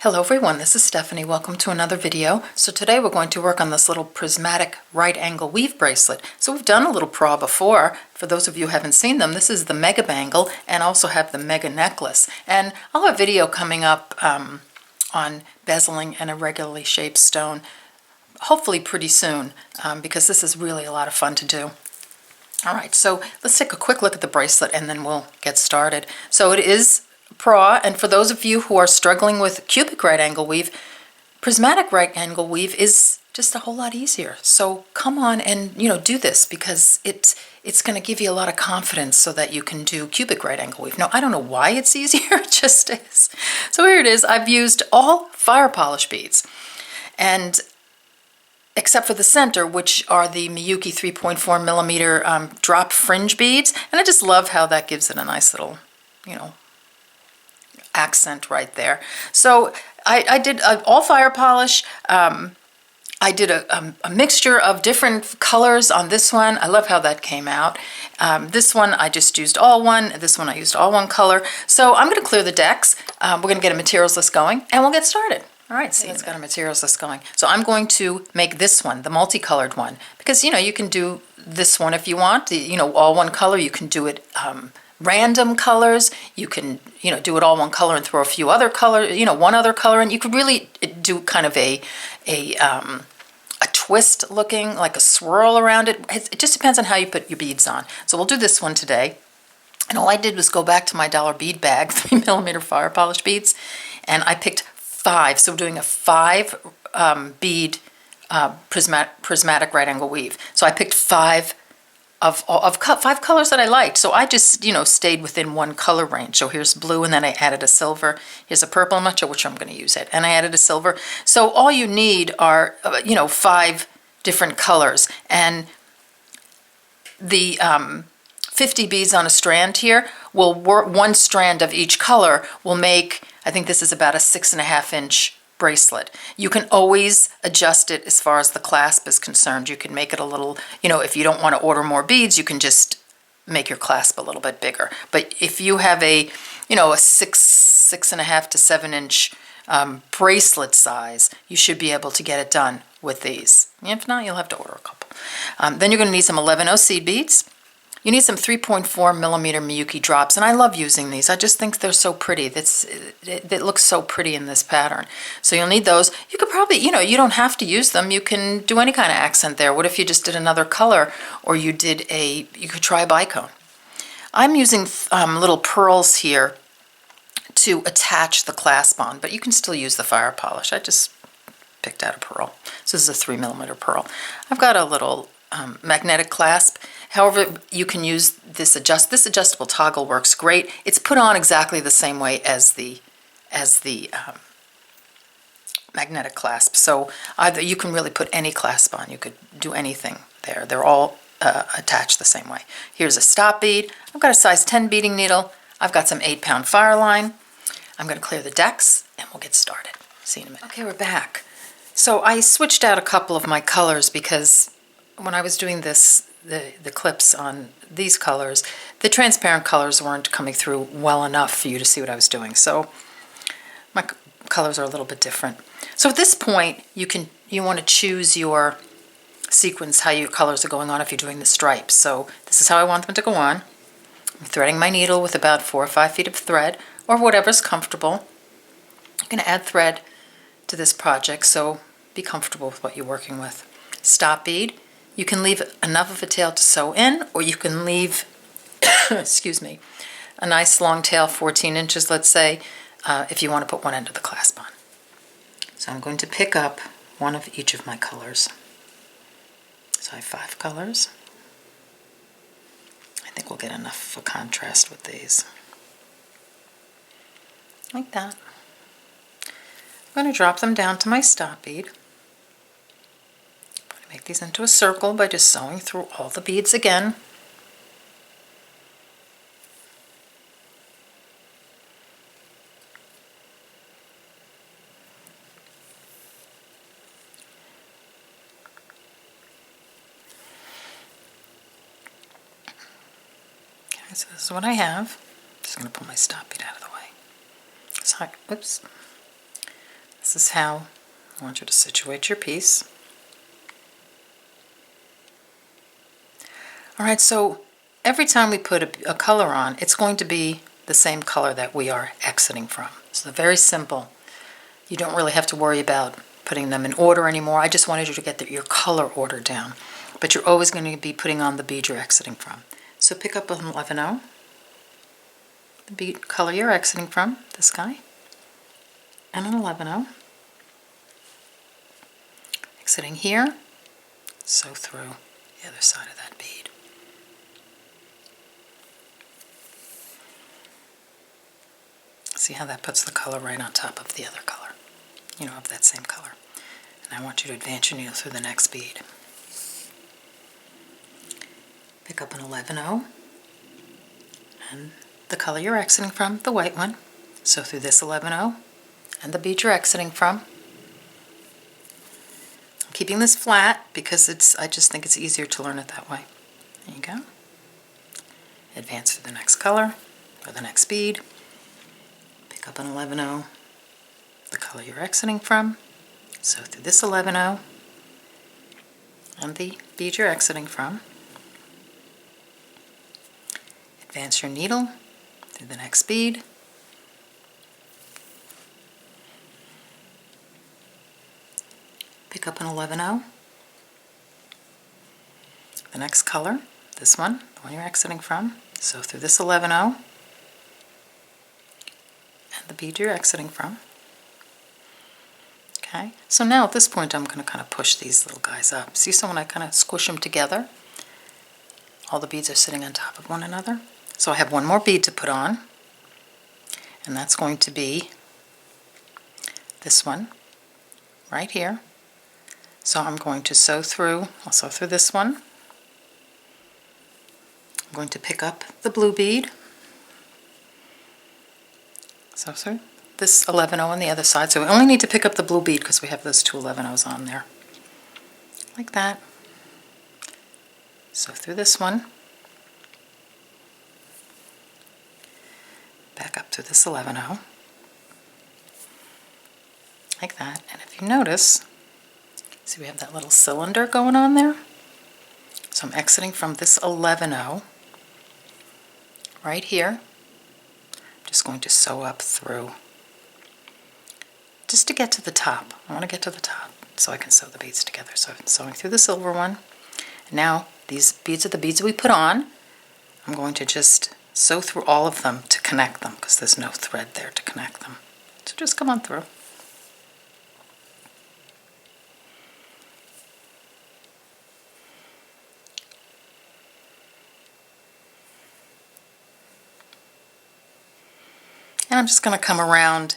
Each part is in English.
Hello everyone, this is Stephanie. Welcome to another video. So today we're going to work on this little prismatic right angle weave bracelet. So we've done a little pra before. For those of you who haven't seen them, this is the mega bangle and also have the mega necklace. And I'll have a video coming up on bezeling an irregularly shaped stone, hopefully pretty soon, because this is really a lot of fun to do. All right, so let's take a quick look at the bracelet and then we'll get started. So it is pra, and for those of you who are struggling with cubic right angle weave, prismatic right angle weave is just a whole lot easier. So come on and do this, because it's going to give you a lot of confidence so that you can do cubic right angle weave. Now I don't know why it's easier, it just is. So here it is. I've used all fire polish beads, and except for the center, which are the Miyuki 3.4 millimeter drop fringe beads, and I just love how that gives it a nice little accent right there. So I did all fire polish. I did a mixture of different colors on this one. I love how that came out. This one I just used all one. This one I used all one color. So I'm going to clear the decks. We're going to get a materials list going and we'll get started. All right, see, it's got a materials list going. So I'm going to make this one, the multicolored one, because you can do this one if you want. All one color. You can do it random colors. You can do it all one color and throw a few other colors, one other color, and you could really do kind of a twist looking, like a swirl around it. It just depends on how you put your beads on. So we'll do this one today. And all I did was go back to my Dollar Bead bag, 3mm fire polished beads, and I picked 5. So we're doing a 5 bead prismatic right angle weave. So I picked 5 of 5 colors that I liked. So I just, stayed within one color range. So here's blue, and then I added a silver. Here's a purple. I'm not sure which I'm going to use it. And I added a silver. So all you need are, 5 different colors. And the 50 beads on a strand here will work. One strand of each color will make, I think this is about a 6.5 inch bracelet. You can always adjust it as far as the clasp is concerned. You can make it a little, if you don't want to order more beads, you can just make your clasp a little bit bigger. But if you have a 6.5 to 7 inch bracelet size, you should be able to get it done with these. If not, you'll have to order a couple. Then you're going to need some 11/0 seed beads. You need some 3.4 millimeter Miyuki drops, and I love using these. I just think they're so pretty. It looks so pretty in this pattern. So you'll need those. You could probably, you don't have to use them. You can do any kind of accent there. What if you just did another color, or you could try a bicone. I'm using little pearls here to attach the clasp on, but you can still use the fire polish. I just picked out a pearl. So this is a 3mm pearl. I've got a little magnetic clasp. However, you can use this adjustable toggle works great. It's put on exactly the same way as the magnetic clasp. So either you can really put any clasp on. You could do anything there. They're all attached the same way. Here's a stop bead. I've got a size 10 beading needle. I've got some 8-pound Fireline. I'm going to clear the decks and we'll get started. See you in a minute. Okay, we're back. So I switched out a couple of my colors because when I was doing this, the clips on these colors, the transparent colors weren't coming through well enough for you to see what I was doing. So my colors are a little bit different. So at this point, you want to choose your sequence, how your colors are going on if you're doing the stripes. So this is how I want them to go on. I'm threading my needle with about 4 or 5 feet of thread, or whatever's comfortable. You're going to add thread to this project, so be comfortable with what you're working with. Stop bead. You can leave enough of a tail to sew in, or you can leave, excuse me, a nice long tail, 14 inches, let's say, if you want to put one end of the clasp on. So I'm going to pick up one of each of my colors. So I have 5 colors. I think we'll get enough for contrast with these. Like that. I'm going to drop them down to my stop bead. Make these into a circle by just sewing through all the beads again. Okay, so this is what I have. Just going to pull my stop bead out of the way. So, oops. This is how I want you to situate your piece. Alright, so every time we put a color on, it's going to be the same color that we are exiting from. So very simple. You don't really have to worry about putting them in order anymore. I just wanted you to get your color order down. But you're always going to be putting on the bead you're exiting from. So pick up an 11-0, the bead color you're exiting from, this guy, and an 11-0. Exiting here, sew through the other side of that bead. See how that puts the color right on top of the other color, of that same color. And I want you to advance your needle through the next bead. Pick up an 11-0 and the color you're exiting from, the white one. Sew through this 11-0 and the bead you're exiting from. I'm keeping this flat because I just think it's easier to learn it that way. There you go. Advance through the next color or the next bead. Pick up an 11-0, the color you're exiting from. Sew through this 11-0 and the bead you're exiting from. Advance your needle through the next bead. Pick up an 11-0, the next color, this one, the one you're exiting from. Sew through this 11-0 and the bead you're exiting from. Okay, so now at this point I'm going to kind of push these little guys up. See, so when I kind of squish them together, all the beads are sitting on top of one another. So I have one more bead to put on, and that's going to be this one right here. So I'm going to sew through, I'll sew through this one. I'm going to pick up the blue bead. Sew through this 11-0 on the other side. So we only need to pick up the blue bead because we have those two 11-0s on there. Like that. Sew through this one. Back up to this 11-0. Like that. And if you notice, see we have that little cylinder going on there? So I'm exiting from this 11-0 right here. I'm just going to sew up through just to get to the top. I want to get to the top so I can sew the beads together. So I'm sewing through the silver one. And now these beads are the beads we put on. I'm going to just sew through all of them to connect them because there's no thread there to connect them. So just come on through. And I'm just going to come around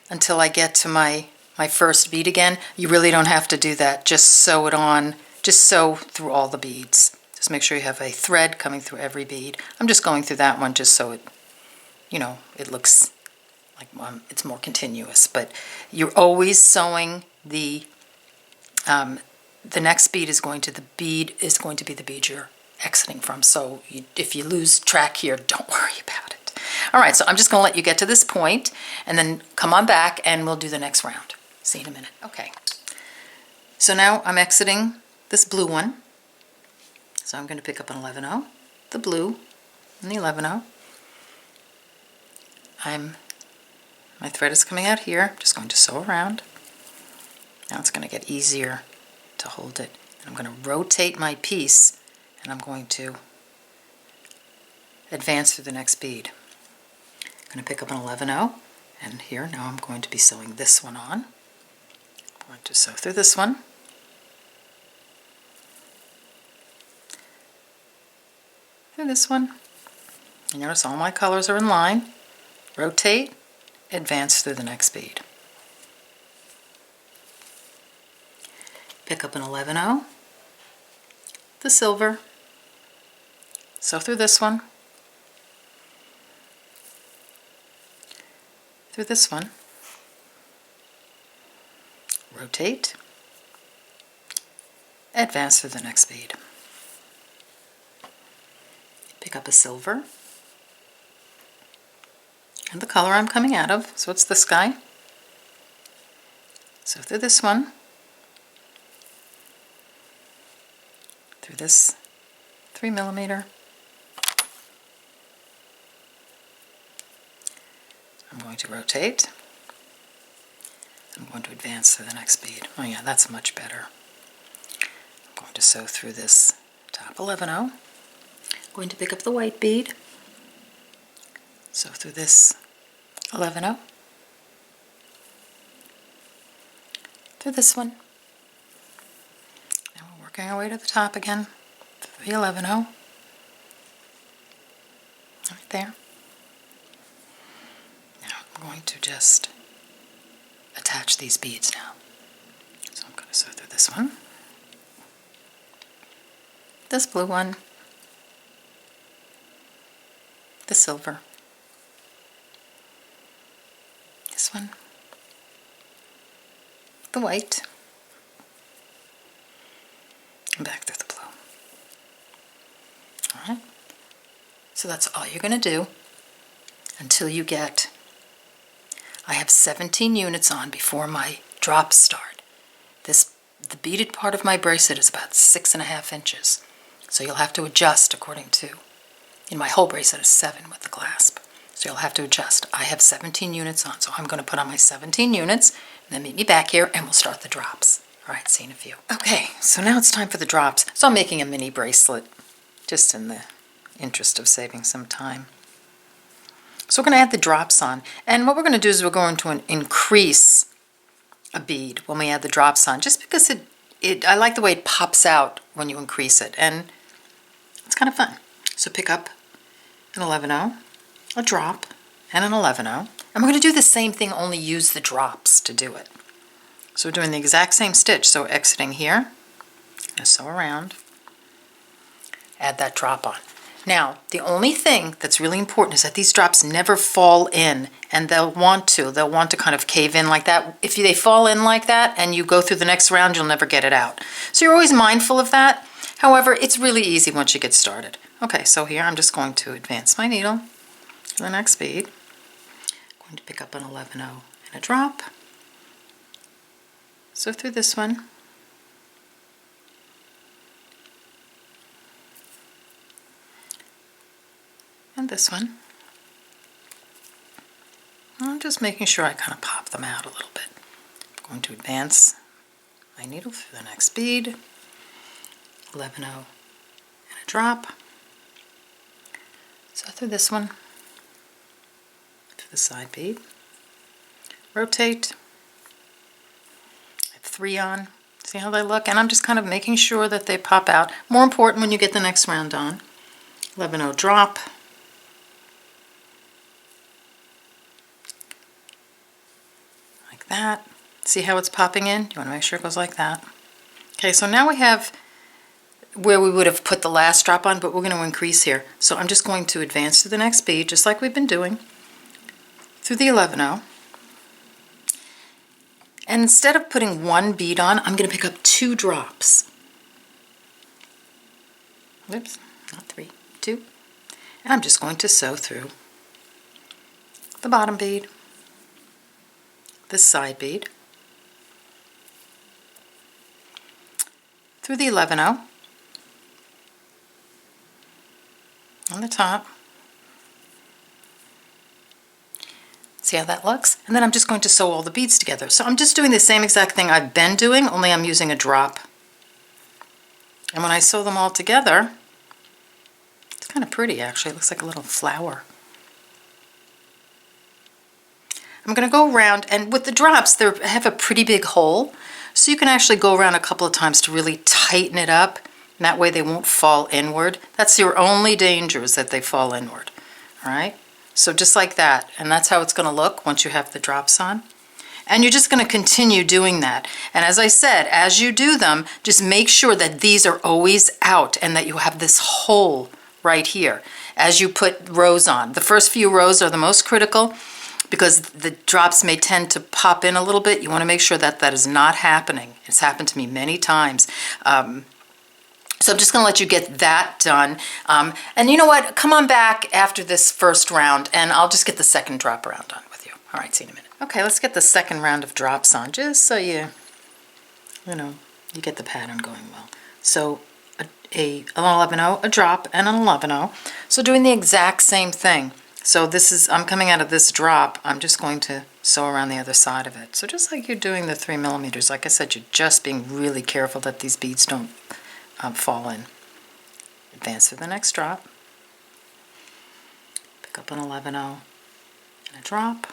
until I get to my first bead again. You really don't have to do that. Just sew it on. Just sew through all the beads. Just make sure you have a thread coming through every bead. I'm just going through that one just so it, it looks like it's more continuous. But you're always sewing the next bead is going to be the bead you're exiting from. So if you lose track here, don't worry about it. All right, so I'm just going to let you get to this point and then come on back and we'll do the next round. See you in a minute. Okay. So now I'm exiting this blue one. So I'm going to pick up an 11-0, the blue, and the 11-0. My thread is coming out here. I'm just going to sew around. Now it's going to get easier to hold it. And I'm going to rotate my piece and I'm going to advance through the next bead. I'm going to pick up an 11-0 and here now I'm going to be sewing this one on. I'm going to sew through this one. Through this one. And notice all my colors are in line. Rotate, advance through the next bead. Pick up an 11-0, the silver, sew through this one, through this one, rotate, advance through the next bead. Pick up a silver, and the color I'm coming out of, so it's this guy. So through this one, through this 3mm, I'm going to rotate. I'm going to advance to the next bead. Oh yeah, that's much better. I'm going to sew through this top 11-0. I'm going to pick up the white bead, sew through this 11-0, through this one. Now we're working our way to the top again, through the 11-0, right there. Now I'm going to just attach these beads now. So I'm going to sew through this one, this blue one, the silver, this one, the white, and back through the blue. Alright, so that's all you're going to do until you get, I have 17 units on before my drops start. The beaded part of my bracelet is about 6.5 inches. So you'll have to adjust according to, my whole bracelet is 7 with the clasp. So you'll have to adjust. I have 17 units on, so I'm going to put on my 17 units, and then meet me back here and we'll start the drops. All right, see you in a few. Okay, so now it's time for the drops. So I'm making a mini bracelet, just in the interest of saving some time. So we're going to add the drops on, and what we're going to do is we're going to increase a bead when we add the drops on, just because I like the way it pops out when you increase it, and it's kind of fun. So pick up an 11-0, a drop, and an 11-0, and we're going to do the same thing, only use the drops to do it. So we're doing the exact same stitch, so exiting here, and sew around, add that drop on. Now, the only thing that's really important is that these drops never fall in, and they'll want to kind of cave in like that. If they fall in like that and you go through the next round, you'll never get it out. So you're always mindful of that. However, it's really easy once you get started. Okay, so here I'm just going to advance my needle to the next bead. I'm going to pick up an 11-0 and a drop. So through this one. And this one. I'm just making sure I kind of pop them out a little bit. I'm going to advance my needle through the next bead, 11-0 and a drop. So through this one, to the side bead, rotate. I have 3 on. See how they look? And I'm just kind of making sure that they pop out. More important when you get the next round on. 11-0 drop. That. See how it's popping in? You want to make sure it goes like that. Okay, so now we have where we would have put the last drop on, but we're going to increase here. So I'm just going to advance to the next bead, just like we've been doing, through the 11-0. And instead of putting 1 bead on, I'm going to pick up 2 drops. Oops, not 3, 2. And I'm just going to sew through the bottom bead, this side bead, through the 11-0 on the top. See how that looks? And then I'm just going to sew all the beads together. So I'm just doing the same exact thing I've been doing, only I'm using a drop. And when I sew them all together, it's kind of pretty actually. It looks like a little flower. I'm going to go around, and with the drops, they have a pretty big hole, so you can actually go around a couple of times to really tighten it up, and that way they won't fall inward. That's your only danger, is that they fall inward. All right? So just like that, and that's how it's going to look once you have the drops on. And you're just going to continue doing that. And as I said, as you do them, just make sure that these are always out and that you have this hole right here as you put rows on. The first few rows are the most critical, because the drops may tend to pop in a little bit. You want to make sure that that is not happening. It's happened to me many times. So I'm just going to let you get that done. And you know what? Come on back after this first round, and I'll just get the second drop around done with you. All right, see you in a minute. Okay, let's get the second round of drops on, just so you get the pattern going well. So an 11-0, a drop, and an 11-0. So doing the exact same thing. So this is, I'm coming out of this drop, I'm just going to sew around the other side of it. So just like you're doing the 3mm, like I said, you're just being really careful that these beads don't fall in. Advance to the next drop. Pick up an 11-0 and a drop.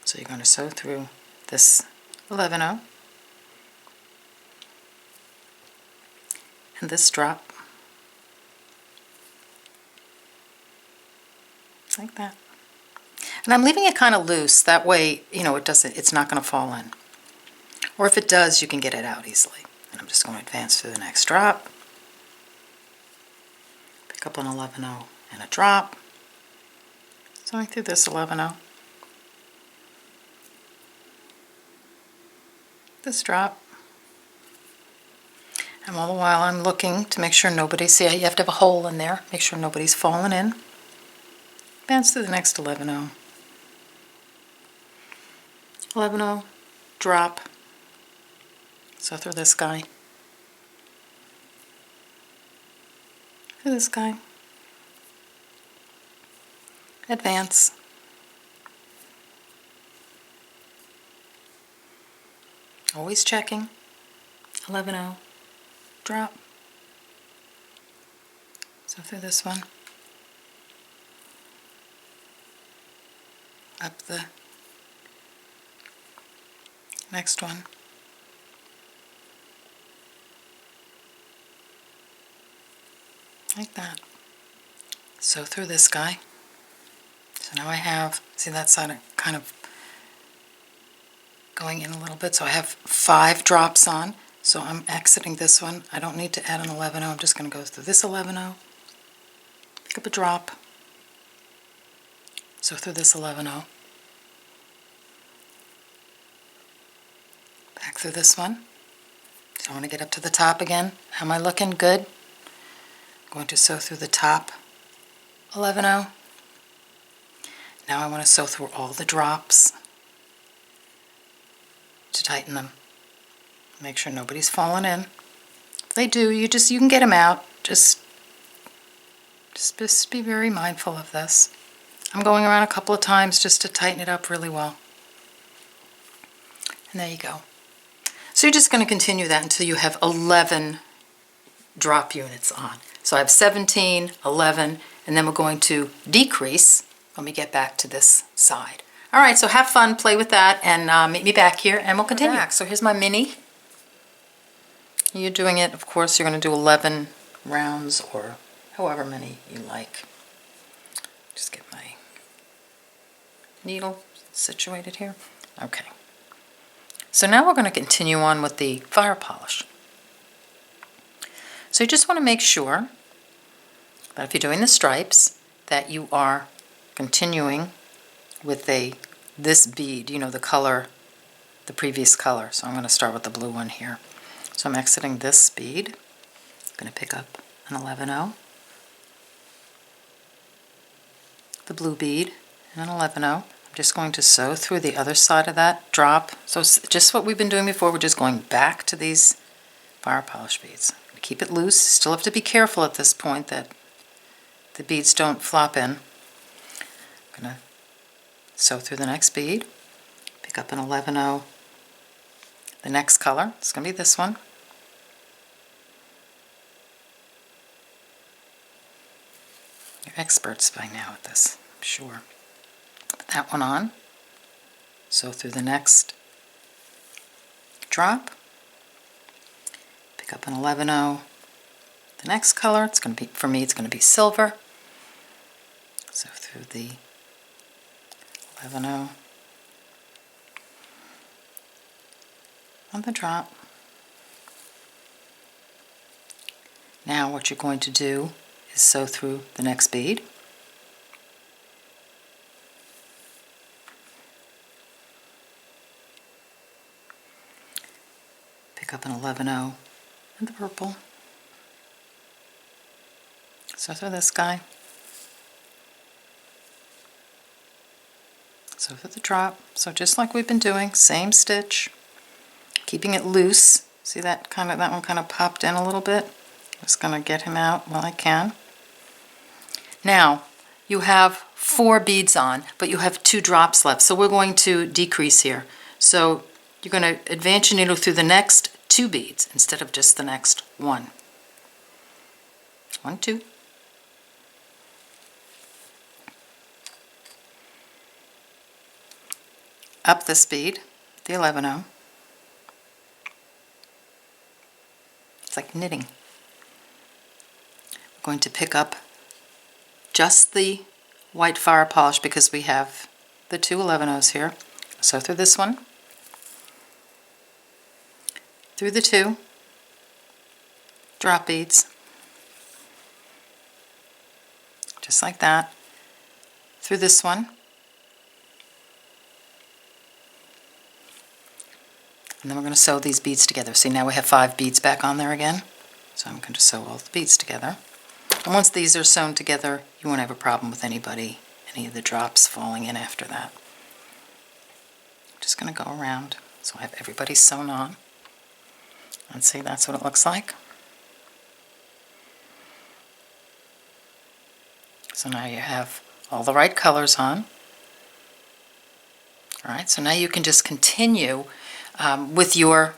So you're going to sew through this 11-0 and this drop, like that. And I'm leaving it kind of loose, that way, it's not going to fall in. Or if it does, you can get it out easily. And I'm just going to advance to the next drop, pick up an 11-0 and a drop, sewing through this 11-0, this drop, and all the while I'm looking to make sure nobody's, see, you have to have a hole in there, make sure nobody's fallen in. Advance to the next 11-0, 11-0, drop, sew through this guy, through this guy, advance, always checking, 11-0, drop, sew through this one, up the next one, like that. Sew through this guy. So now I have, see that side kind of going in a little bit, so I have 5 drops on. So I'm exiting this one. I don't need to add an 11-0. I'm just going to go through this 11-0, pick up a drop, sew through this 11-0, back through this one. So I want to get up to the top again. Am I looking good? I'm going to sew through the top 11-0. Now I want to sew through all the drops to tighten them. Make sure nobody's fallen in. If they do, you can get them out. Just be very mindful of this. I'm going around a couple of times just to tighten it up really well. And there you go. So you're just going to continue that until you have 11 drop units on. So I have 17, 11, and then we're going to decrease when we get back to this side. All right, so have fun, play with that, and meet me back here, and we'll continue. So here's my mini. You're doing it, of course, you're going to do 11 rounds or however many you like. Just get my needle situated here. Okay. So now we're going to continue on with the fire polish. So you just want to make sure that if you're doing the stripes, that you are continuing with this bead, the color, the previous color. So I'm going to start with the blue one here. So I'm exiting this bead. I'm going to pick up an 11-0, the blue bead, and an 11-0. I'm just going to sew through the other side of that drop. So it's just what we've been doing before. We're just going back to these fire polish beads. Keep it loose. Still have to be careful at this point that the beads don't flop in. I'm going to sew through the next bead, pick up an 11-0, the next color. It's going to be this one. You're experts by now at this, I'm sure. Put that one on, sew through the next drop, pick up an 11-0, the next color. It's going to be, for me, it's going to be silver. Sew through the 11-0 on the drop. Now what you're going to do is sew through the next bead. Pick up an 11-0 and the purple. Sew through this guy. So for the drop, so just like we've been doing, same stitch, keeping it loose. See that one kind of popped in a little bit. Just gonna get him out while I can. Now you have 4 beads on, but you have 2 drops left, so we're going to decrease here. So you're going to advance your needle through the next 2 beads instead of just the next 1. 1, 2. Up this bead, the 11-0. It's like knitting. We're going to pick up just the white fire polish because we have the 2 11-0s here. So through this one, through the 2 drop beads, just like that, through this one, and then we're going to sew these beads together. See, now we have 5 beads back on there again. So I'm going to sew all the beads together. And once these are sewn together, you won't have a problem with any of the drops falling in after that. I'm just going to go around so I have everybody sewn on. And see, that's what it looks like. So now you have all the right colors on. Alright, so now you can just continue with your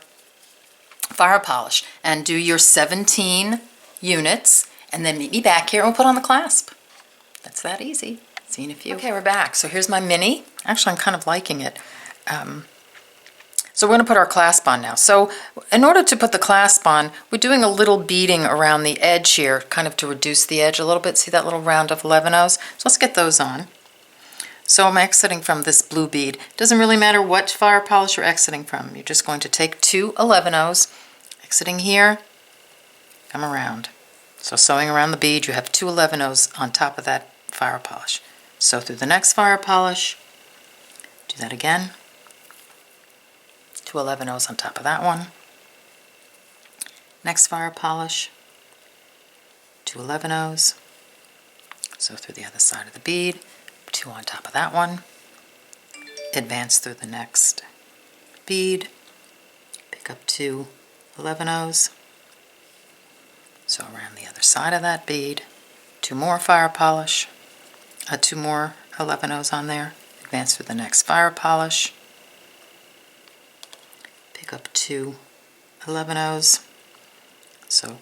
fire polish and do your 17 units and then meet me back here and we'll put on the clasp. That's that easy. See you in a few. Okay, we're back. So here's my mini. Actually, I'm kind of liking it. So we're going to put our clasp on now. So in order to put the clasp on, we're doing a little beading around the edge here, kind of to reduce the edge a little bit. See that little round of 11-0s? So let's get those on. So I'm exiting from this blue bead. It doesn't really matter what fire polish you're exiting from. You're just going to take 2 11-0s, exiting here, come around. So sewing around the bead, you have 2 11-0s on top of that fire polish. Sew through the next fire polish, do that again. 2 11-0s on top of that one. Next fire polish, 2 11-0s. Sew through the other side of the bead. 2 on top of that one, advance through the next bead, pick up 2 11-0s, sew around the other side of that bead, 2 more fire polish, 2 more 11-0s on there, advance through the next fire polish, pick up 2 11-0s, sew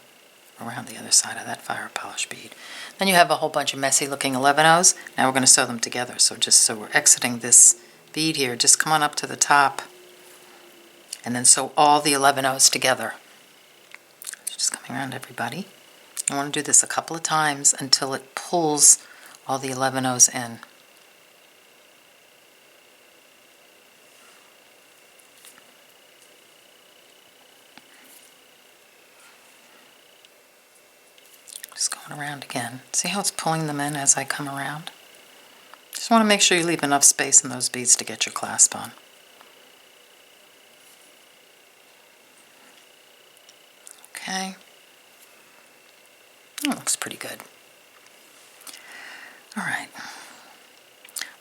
around the other side of that fire polish bead. Then you have a whole bunch of messy looking 11-0s. Now we're going to sew them together. So we're exiting this bead here, just come on up to the top and then sew all the 11-0s together. Just coming around everybody. I want to do this a couple of times until it pulls all the 11-0s in. Going around again. See how it's pulling them in as I come around? Just want to make sure you leave enough space in those beads to get your clasp on. Okay. That looks pretty good. Alright.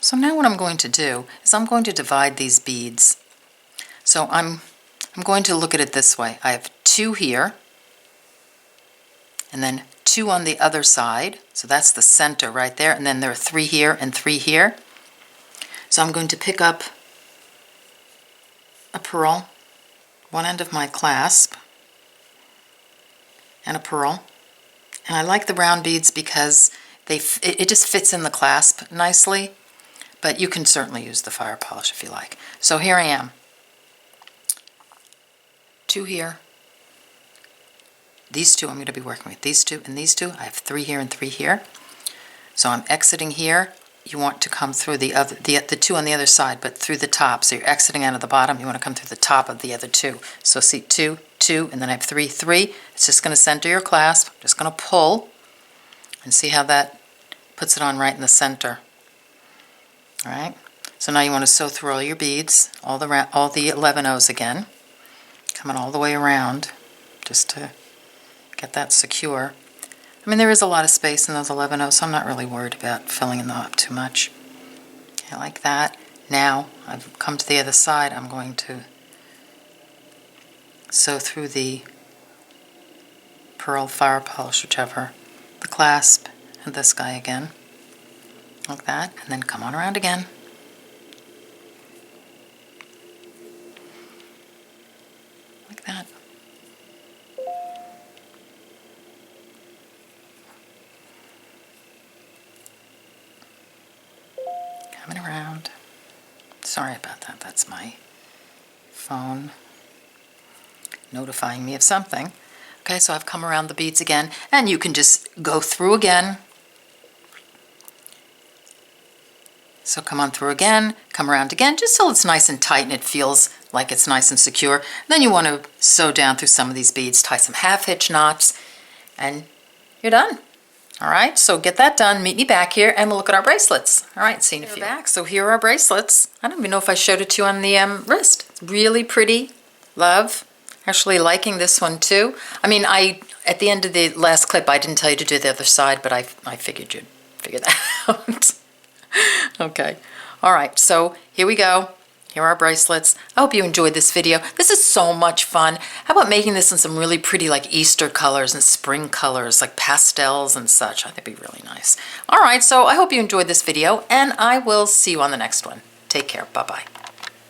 So now what I'm going to do is I'm going to divide these beads. So I'm going to look at it this way. I have 2 here, and then 2 on the other side, so that's the center right there, and then there are 3 here and 3 here. So I'm going to pick up a pearl, one end of my clasp, and a pearl. And I like the round beads because it just fits in the clasp nicely, but you can certainly use the fire polish if you like. So here I am. 2 here. These 2 I'm going to be working with. These 2 and these 2. I have 3 here and 3 here. So I'm exiting here. You want to come through the 2 on the other side, but through the top. So you're exiting out of the bottom. You want to come through the top of the other 2. So see 2, 2, and then I have 3, 3. It's just going to center your clasp. I'm just going to pull and see how that puts it on right in the center. All right. So now you want to sew through all your beads, all the 11-0s again, coming all the way around, just to get that secure. I mean, there is a lot of space in those 11-0s, so I'm not really worried about filling them up too much. Okay, like that. Now I've come to the other side, I'm going to sew through the pearl fire polish, whichever, the clasp, and this guy again, like that, and then come on around again. Like that. Coming around. Sorry about that, that's my phone notifying me of something. Okay, so I've come around the beads again, and you can just go through again. So come on through again, come around again, just till it's nice and tight and it feels like it's nice and secure. Then you want to sew down through some of these beads, tie some half hitch knots, and you're done. All right, so get that done, meet me back here, and we'll look at our bracelets. All right, see you in a few. Back. So here are our bracelets. I don't even know if I showed it to you on the wrist. It's really pretty, love. Actually liking this one too. I mean, at the end of the last clip, I didn't tell you to do the other side, but I figured you'd figure that out. Okay, all right, so here we go. Here are our bracelets. I hope you enjoyed this video. This is so much fun. How about making this in some really pretty like Easter colors and spring colors, like pastels and such? I think it'd be really nice. All right, so I hope you enjoyed this video, and I will see you on the next one. Take care. Bye-bye.